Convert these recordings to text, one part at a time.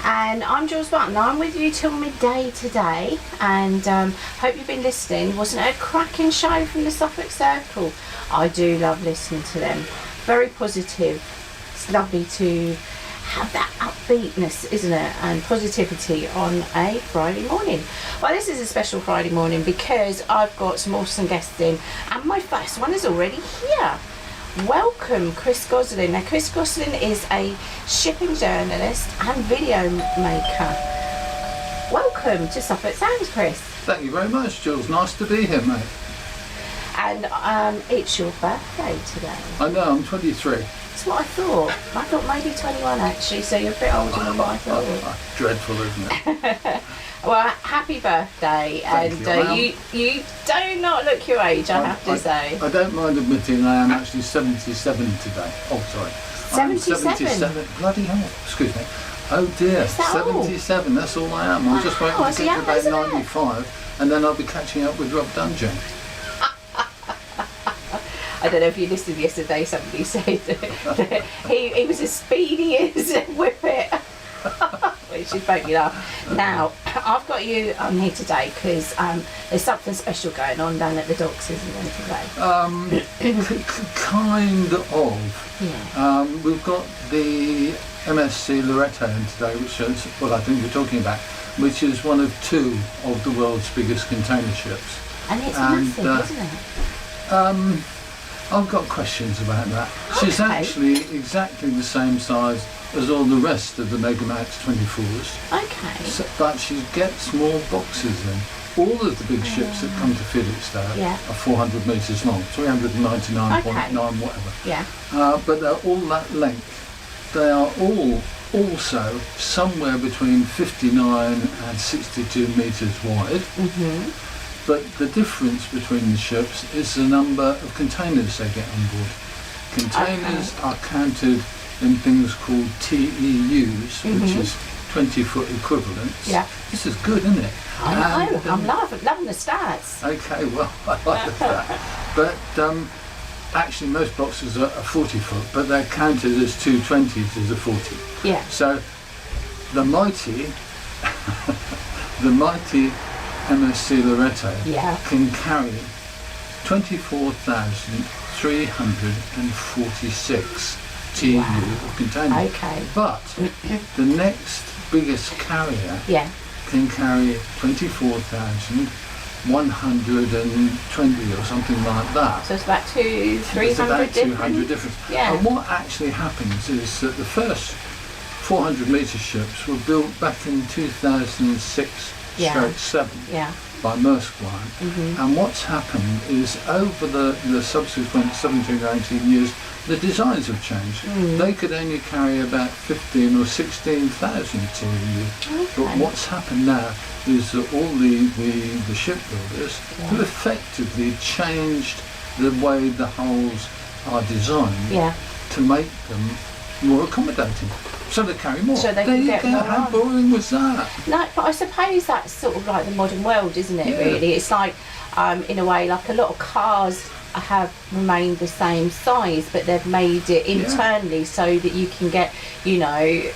And I'm Jules Button. I'm with you till midday today, and hope you've been listening. Wasn't it a cracking show from the Suffolk Circle? I do love listening to them. Very positive. It's lovely to have that upbeatness, isn't it, and positivity on a Friday morning. Well, this is a special Friday morning because I've got some awesome guests in, and my first one is already here. Welcome, Chris Gosling. Now, Chris Gosling is a shipping journalist and video maker. Welcome to Suffolk Sounds, Chris. Thank you very much, Jules. Nice to be here, mate. And it's your birthday today. I know, I'm 23. That's what I thought. I thought maybe 21 actually, so you're a bit older than what I thought. Dreadful, isn't it? Well, happy birthday. Thank you do not look your age, I have to say. I don't mind admitting I am actually 77 today. Oh, sorry. 77? Bloody hell. Excuse me. Oh dear, Is that 77, all? That's all I am. I'm just waiting Wow, to get to about 95 and then I'll be catching up with Rob Dungeon. I don't know if you listened yesterday, somebody said that he was as speedy as a whippet. Which should make me laugh. Now, I've got you on here today because there's something special going on down at the docks, isn't there, today? Kind of. Yeah. We've got the MSC Loreto in today, which is what I think you're talking about, which is one of two of the world's biggest container ships. And it's massive, isn't it? I've got questions about that. She's actually exactly the same size as all the rest of the Megamax 24s. Okay. So, but she gets more boxes in. All of the big ships that come to Felixstowe are 400 metres long, 399.9 whatever. Yeah. But they're all that length. They are all also somewhere between 59 and 62 metres wide. Mm-hmm. But the difference between the ships is the number of containers they get on board. Containers are counted in things called TEUs, which is 20-foot equivalents. Yeah. This is good, isn't it? I know, I'm loving the stats. Okay, well, I like that. But actually most boxes are 40-foot, but they're counted as 220s as a 40. Yeah. So the mighty MSC Loreto can carry 24,346 TEU of containers. Okay. But the next biggest carrier can carry 24,120 or something like that. So it's about 300 difference. Yeah. And what actually happens is that the first 400 metre ships were built back in 2006/7 by Maersk Line. And what's happened is over the subsequent 17 or 18 years, the designs have changed. They could only carry about 15 or 16,000 TEU. But what's happened now is that all the shipbuilders have effectively changed the way the hulls are designed to make them more accommodating. So they carry more. So they can get more. How boring was that? No, but I suppose that's sort of like the modern world, isn't it, really? It's like, in a way, like a lot of cars have remained the same size, but they've made it internally so that you can get,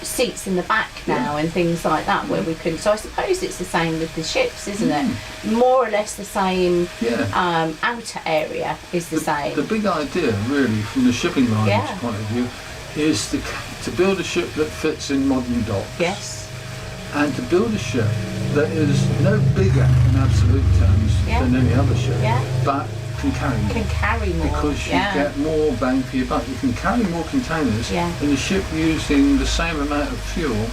seats in the back now and things like that where we couldn't. So I suppose it's the same with the ships, isn't it? More or less the same. Outer area is the same. The big idea, really, from the shipping line's point of view, is to build a ship that fits in modern docks. Yes. And to build a ship that is no bigger in absolute terms than any other ship, but can carry more. Because you get more bang for your buck. You can carry more containers in a ship using the same amount of fuel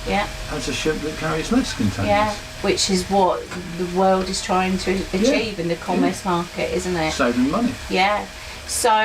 as a ship that carries less containers. Yeah, which is what the world is trying to achieve in the commerce market, isn't it? Saving money. Yeah. So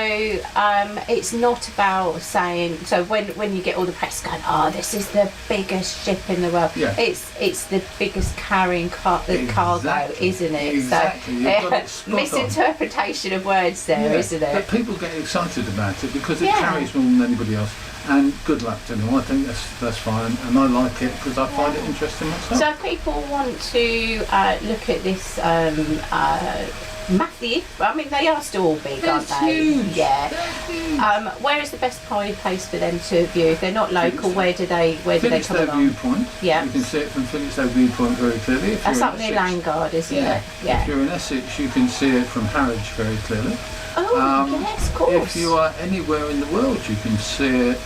it's not about saying, so when you get all the press going, this is the biggest ship in the world, it's the biggest carrying cargo, isn't it? Exactly. So misinterpretation of words there, isn't it? But people get excited about it because it carries more than anybody else. And good luck to them. I think that's fine, and I like it because I find it interesting myself. So if people want to look at this massive. I mean, they are still all big, aren't That's they? huge. Yeah. That's huge. Where is the best place for them to view? If they're not local, where do they come Felixstowe along? Viewpoint. Yeah. You can see it from Felixstowe Viewpoint very clearly. If That's you're up in near Essex. Landguard, isn't Yeah. it? Yeah. If you're in Essex, you can see it from Harwich very clearly. Oh, yes, of course. If you are anywhere in the world, you can see it,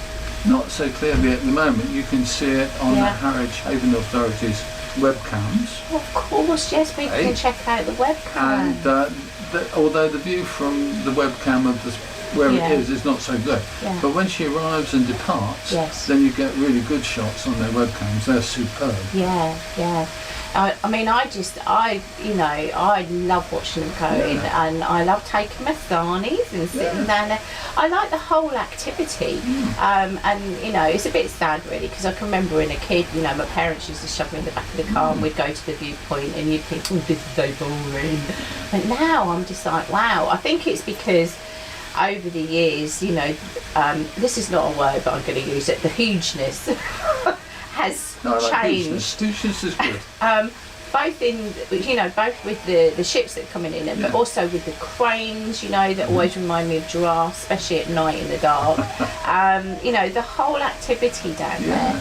not so clearly at the moment, you can see it on the Harwich Haven Authority's webcams. Of course, yes, people can check out the webcam. And although the view from the webcam of where it is not so good, but when she arrives and departs, then you get really good shots on their webcams. They're superb. Yeah, yeah. I mean, I love watching them go in, and I love taking my thornies and sitting down there. I like the whole activity, and it's a bit sad really, because I can remember when a kid, my parents used to shove me in the back of the car and we'd go to the viewpoint, and you'd think, oh, this is so boring. But now I'm just like, wow. I think it's because over the years, this is not a word, but I'm going to use it. The hugeness has changed. Hugeness is good. Both with the ships that are coming in, but also with the cranes, that always remind me of giraffes, especially at night in the dark. The whole activity down there.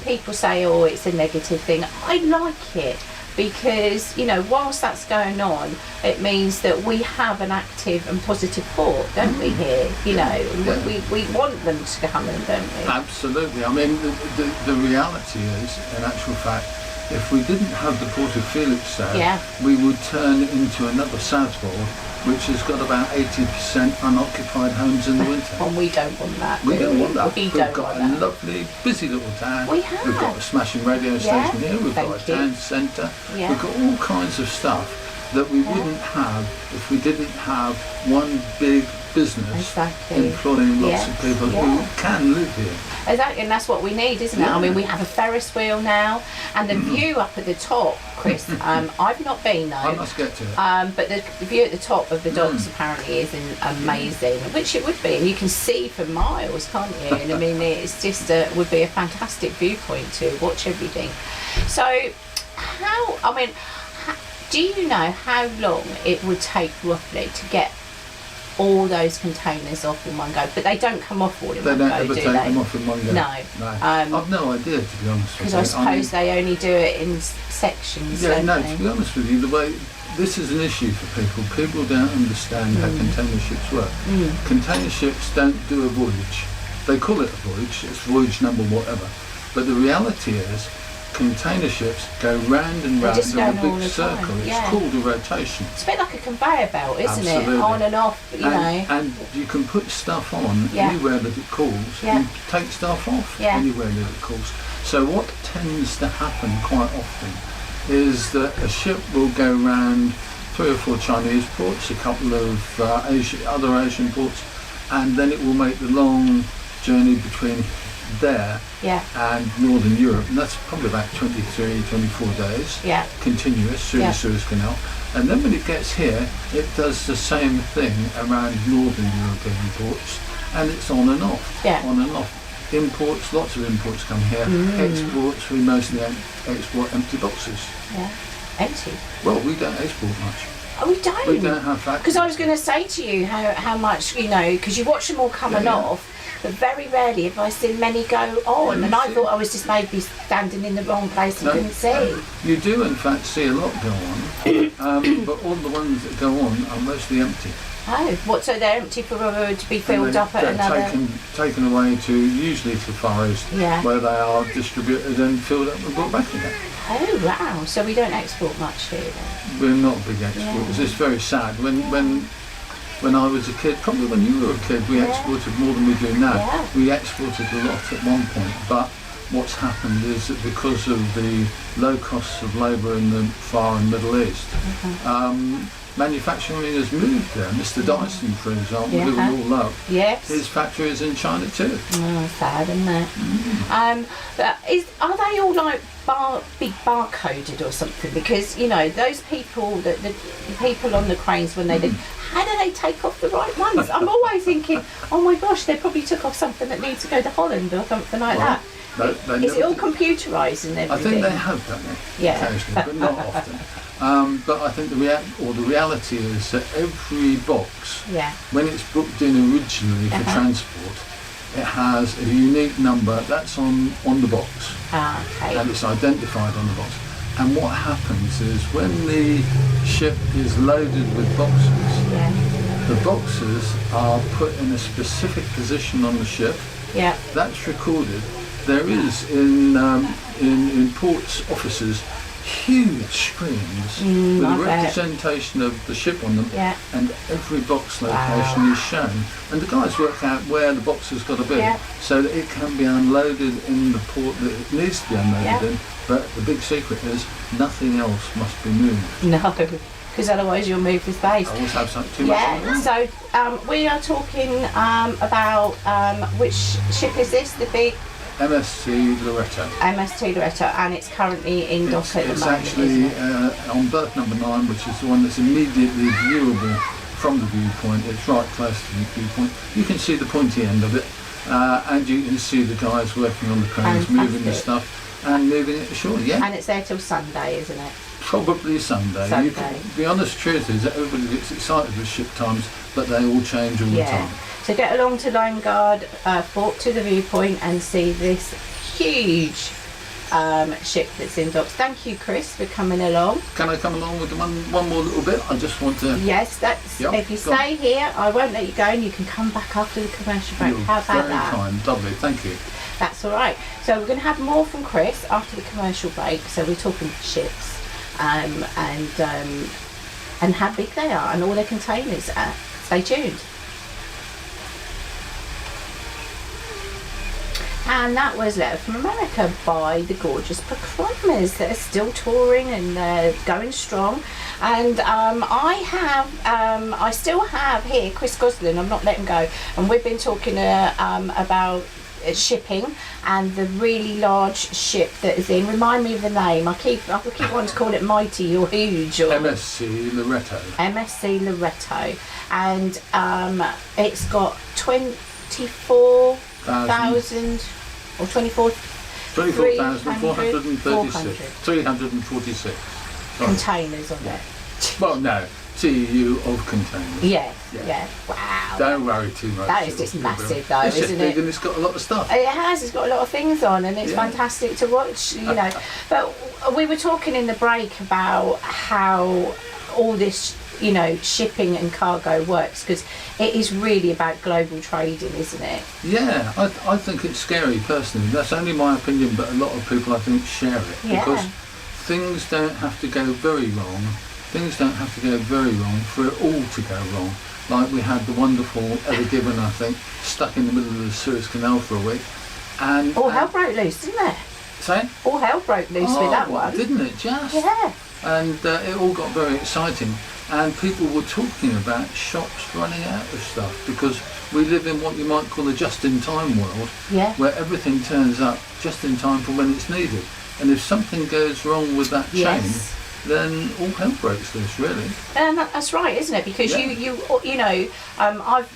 People say, oh, it's a negative thing. I like it. Because whilst that's going on, it means that we have an active and positive port, don't we? Here, we want them to come in, don't we? Absolutely. I mean, the reality is, in actual fact, if we didn't have the port of Felixstowe, we would turn into another Southwold, which has got about 80% unoccupied homes in the winter. And we don't want that. We don't want that. We've got a lovely, busy little town. We have. We've got a smashing radio station here. We've got a town centre. Yeah. We've got all kinds of stuff that we wouldn't have if we didn't have one big business employing lots of people who can live here. Exactly, and that's what we need, isn't it? I mean, we have a Ferris wheel now, and the view up at the top, Chris, I've not been though. I must get to it. But the view at the top of the docks apparently is amazing, which it would be, and you can see for miles, can't you? And I mean, it's just would be a fantastic viewpoint to watch everything. So, do you know how long it would take roughly to get all those containers off in one go? But they don't come off all in one go, do they? They don't ever take them off in one go. No. I've no idea, to be honest with you. Because I suppose they only do it in sections. Yeah, no, to be honest with you, the way this is an issue for people. People don't understand how container ships work. Container ships don't do a voyage. They call it a voyage, it's voyage number whatever. But the reality is, container ships go round and round in a big circle. It's called a rotation. It's a bit like a conveyor belt, isn't Absolutely. it? On and off, you know. And you can put stuff on anywhere that it calls, and take stuff off anywhere that it calls. So what tends to happen quite often is that a ship will go round 3 or 4 Chinese ports, a couple of other Asian ports, and then it will make the long journey between there and Northern Europe, and that's probably about 23, 24 days continuous through the Suez Canal. And then when it gets here, it does the same thing around Northern European ports, and it's on and off, on and off. Imports, lots of imports come here. Exports, we mostly export empty boxes. Empty? Well, we don't export much. Oh, we don't? We don't have factories. Because I was going to say to you how much, because you watch them all coming off, but very rarely have I seen many go on, and I thought I was just maybe standing in the wrong place and couldn't see. You do in fact see a lot go on, but all the ones that go on are mostly empty. Oh, what, so they're empty to be filled up at another... taken away to, usually to Far East, where they are distributed and filled up and brought back again. Oh wow, so we don't export much here then? We're not big exporters, it's very sad. When I was a kid, probably when you were a kid, we exported more than we do now. We exported a lot at one point, but what's happened is that because of the low costs of labour in the Far and Middle East, manufacturing has moved there. Mr. Dyson, for example, who we all love, his factory is in China too. Oh, sad, isn't it? But are they all like big barcoded or something? Because those people, the people on the cranes when they did, how do they take off the right ones? I'm always thinking, oh my gosh, they probably took off something that needs to go to Holland or something like that. Is it all computerised and everything? I think they have done it occasionally, but not often. But I think the reality is that every box, when it's booked in originally for transport, it has a unique number that's on the box, and it's identified on the box. And what happens is when the ship is loaded with boxes, the boxes are put in a specific position on the ship. Yeah, that's recorded. There is in ports offices huge screens with a representation of the ship on them, and every box location is shown. And the guys work out where the box has got to be so that it can be unloaded in the port that it needs to be unloaded in. But the big secret is nothing else must be moved. No, because otherwise you'll move the space. I always have something too much. So we are talking about which ship is this? The big MSC Loreto. MSC Loreto, and it's currently in dock at the moment. It's actually on berth number 9, which is the one that's immediately viewable from the viewpoint. It's right close to the viewpoint. You can see the pointy end of it, and you can see the guys working on the cranes, moving the stuff and moving it ashore. Yeah. And it's there till Sunday, isn't it? Probably Sunday. The honest truth is that everybody gets excited with ship times, but they all change all the time. So get along to Lime Guard Fort, to the viewpoint, and see this huge ship that's in docks. Thank you, Chris, for coming along. Can I come along with one more little bit? I just want to... Yes, that's... if you stay here, I won't let you go, and you can come back after the commercial break. How about that? Very kind. Lovely. Thank you. That's all right. So we're going to have more from Chris after the commercial break. So we're talking ships and how big they are and all their containers. Stay tuned. And that was Letter from America by the gorgeous Proclaimers that are still touring and going strong. And I still have here Chris Goslin. I'm not letting go. And we've been talking about shipping and the really large ship that is in. Remind me of the name. I keep wanting to call it Mighty or Huge or MSC Loreto. MSC Loreto, and it's got 24,000 or 346 containers on it. Well, no, TEU of containers. Yeah. Wow. Don't worry too much. That is just massive, though, isn't it? It's big and it's got a lot of stuff. It has. It's got a lot of things on, and it's fantastic to watch. You know, but we were talking in the break about how all this, shipping and cargo works, because it is really about global trading, isn't it? Yeah, I think it's scary personally. That's only my opinion, but a lot of people I think share it because things don't have to go very wrong. Things don't have to go very wrong for it all to go wrong. Like we had the wonderful Ever Given, I think, stuck in the middle of the Suez Canal for a week, and all hell broke loose, didn't it? Say? All hell broke loose with that one, didn't it? Just and it all got very exciting. And people were talking about shops running out of stuff because we live in what you might call a just-in-time world, where everything turns up just in time for when it's needed. And if something goes wrong with that chain, then all hell breaks loose, really. And that's right, isn't it? Because I've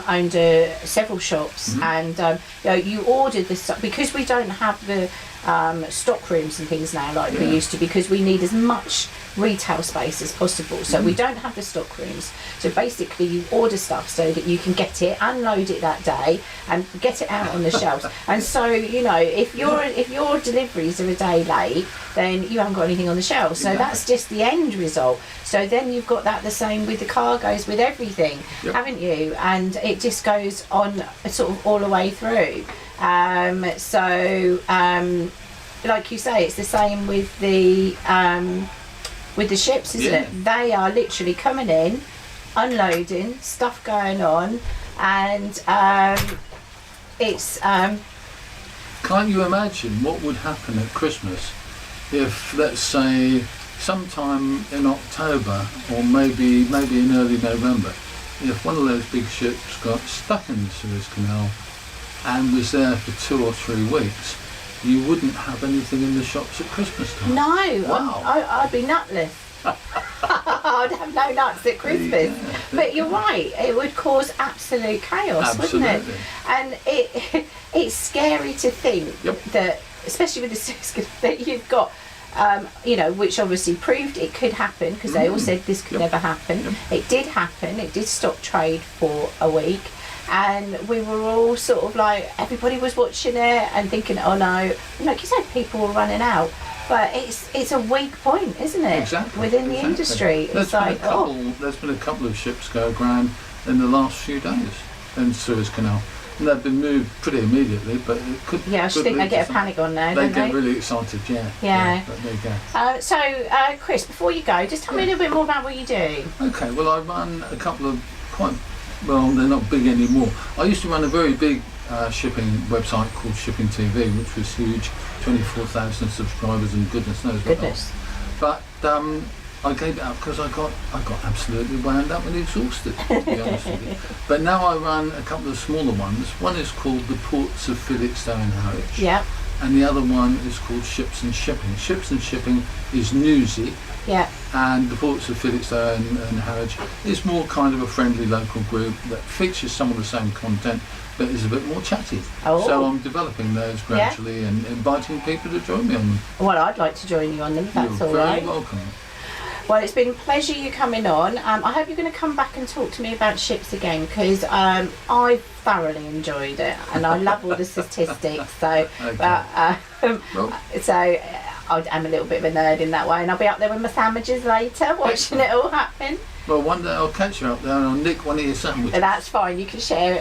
owned several shops, and you ordered the stuff because we don't have the stock rooms and things now like we used to, because we need as much retail space as possible, so we don't have the stock rooms. So basically you order stuff so that you can get it, unload it that day and get it out on the shelves. And so if your deliveries are a day late, then you haven't got anything on the shelves. So that's just the end result. So then you've got that the same with the cargoes, with everything, haven't you? And it just goes on sort of all the way through. Like you say, it's the same with the ships, isn't it? They are literally coming in, unloading, stuff going on, and it's... Can't you imagine what would happen at Christmas if, let's say, sometime in October or maybe in early November, if one of those big ships got stuck in the Suez Canal and was there for 2 or 3 weeks, you wouldn't have anything in the shops at Christmas time. No, wow. I'd be nutless. I'd have no nuts at Christmas. But you're right, it would cause absolute chaos, wouldn't it? Absolutely. And it's scary to think that, especially with the system that you've got, which obviously proved it could happen, because they all said this could never happen. It did happen. It did stop trade for a week, and we were all sort of like, everybody was watching it and thinking, oh no, like you said, people were running out. But it's a weak point, isn't it? Exactly. Within the industry, There's been a couple of ships go aground in the last few days in Suez Canal. And they've been moved pretty immediately, but it could. Yeah, I just think they get a panic on there. They don't get really excited, Yeah. But there you go. Chris, before you go, just tell me a little bit more about what you do. Okay, well, I run a couple of they're not big anymore. I used to run a very big shipping website called Shipping TV, which was huge, 24,000 subscribers and goodness knows what else. But I gave it up because I got absolutely wound up and exhausted, to be honest with you. But now I run a couple of smaller ones. One is called The Ports of Felixstowe and Harwich. Yeah. And the other one is called Ships and Shipping. Ships and Shipping is newsy. Yeah. And the Ports of Felixstowe and Harwich is more kind of a friendly local group that features some of the same content, but is a bit more chatty. Oh. So I'm developing those gradually and inviting people to join me on them. Well, I'd like to join you on them, if that's all right. You're very welcome. Well, it's been a pleasure you coming on. I hope you're going to come back and talk to me about ships again, because I thoroughly enjoyed it and I love all the statistics. So, okay. I'm a little bit of a nerd in that way, and I'll be up there with my sandwiches later, watching it all happen. Well, one day I'll catch you up there and I'll nick one of your sandwiches. That's fine. You can share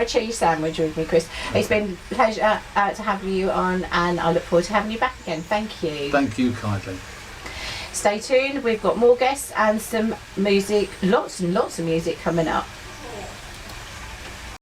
a cheese sandwich with me, Chris. Okay. It's been a pleasure to have you on, and I look forward to having you back again. Thank you. Thank you kindly. Stay tuned. We've got more guests and some music, lots and lots of music coming up.